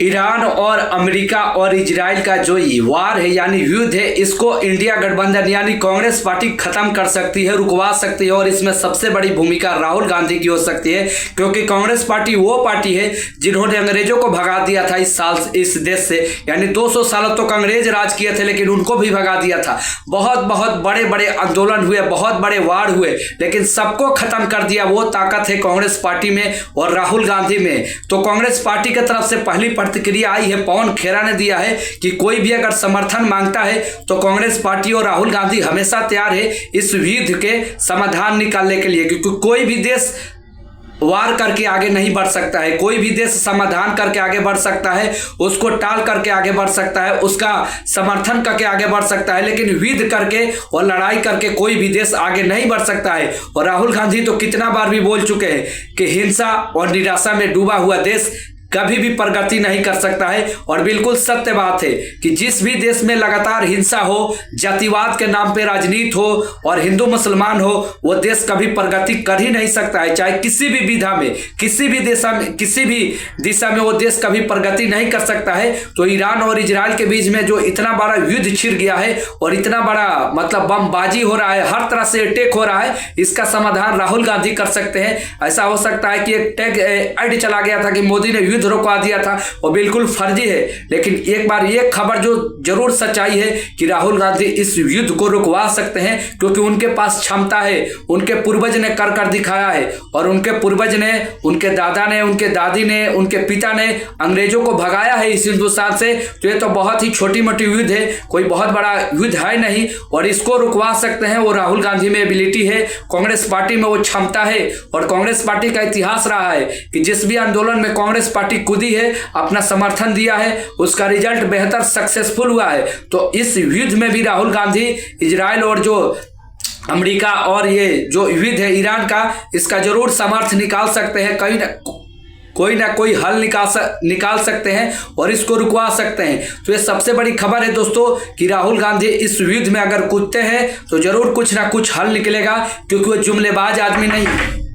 Iran और America और Israel का जो वार है यानी युद्ध है, इसको इंडिया गठबंधन यानी कांग्रेस पार्टी खत्म कर सकती है, रुकवा सकती है। और इसमें सबसे बड़ी भूमिका राहुल गांधी की हो सकती है, क्योंकि कांग्रेस पार्टी वो पार्टी है जिन्होंने अंग्रेजों को भगा दिया था इस देश से। यानी 200 साल तक अंग्रेज राज किए थे, लेकिन उनको भी भगा दिया था। बहुत बहुत बड़े बड़े आंदोलन हुए, बहुत बड़े वार हुए, लेकिन सबको खत्म कर दिया वो ताकत है कांग्रेस पार्टी में और राहुल गांधी में। तो कांग्रेस पार्टी की तरफ से पहली प्रतिक्रिया आई है, पवन खेरा ने दिया है कि कोई भी अगर समर्थन मांगता है तो कांग्रेस पार्टी और राहुल गांधी हमेशा तैयार है इस युद्ध के समाधान निकालने के लिए, क्योंकि कोई भी देश वार करके आगे नहीं बढ़ सकता है, कोई भी देश समाधान करके आगे बढ़ सकता है, उसको टाल करके आगे बढ़ सकता है, उसका समर्थन करके आगे बढ़ सकता है, लेकिन युद्ध करके और लड़ाई करके कोई भी देश आगे नहीं बढ़ सकता है। और राहुल गांधी तो कितना बार भी बोल चुके हैं कि हिंसा और निराशा में डूबा हुआ देश कभी भी प्रगति नहीं कर सकता है। और बिल्कुल सत्य बात है कि जिस भी देश में लगातार हिंसा हो, जातिवाद के नाम पे राजनीति हो और हिंदू मुसलमान हो, वो देश कभी प्रगति कर ही नहीं सकता है। चाहे किसी भी विधा में, किसी भी दिशा में वो देश कभी प्रगति नहीं कर सकता है। तो ईरान और इजराइल के बीच में जो इतना बड़ा युद्ध छिड़ गया है और इतना बड़ा मतलब बमबाजी हो रहा है, हर तरह से अटैक हो रहा है, इसका समाधान राहुल गांधी कर सकते हैं। ऐसा हो सकता है कि एक टैग ऐड चला गया था कि मोदी ने युद्ध रुकवा दिया था, वो बिल्कुल फर्जी है। लेकिन एक बार ये खबर जो जरूर सच्चाई है कि राहुल गांधी इस युद्ध को रुकवा सकते हैं, क्योंकि उनके पास क्षमता है, उनके पूर्वज ने कर दिखाया है। और उनके पूर्वज ने, उनके दादा ने, उनके दादी ने, उनके पिता ने अंग्रेजों को भगाया है इस हिंदुस्तान से। तो ये तो बहुत ही छोटी मोटी युद्ध है, कोई बहुत बड़ा युद्ध है नहीं। और इसको रुकवा सकते हैं, वो राहुल गांधी में एबिलिटी है, कांग्रेस पार्टी में वो क्षमता है। और कांग्रेस पार्टी का इतिहास रहा है कि जिस भी आंदोलन में कांग्रेस पार्टी कूदी है, अपना समर्थन दिया है, उसका रिजल्ट बेहतर सक्सेसफुल हुआ है। तो इस युद्ध में भी राहुल गांधी इजराइल और जो अमेरिका और ये जो युद्ध है ईरान का, इसका जरूर समर्थ निकाल सकते हैं, कोई ना कोई हल निकाल सकते हैं और इसको रुकवा सकते हैं। तो ये सबसे बड़ी खबर है दोस्तों कि राहुल गांधी इस युद्ध में अगर कूदते हैं तो जरूर कुछ ना कुछ हल निकलेगा, क्योंकि वो जुमलेबाज आदमी नहीं है।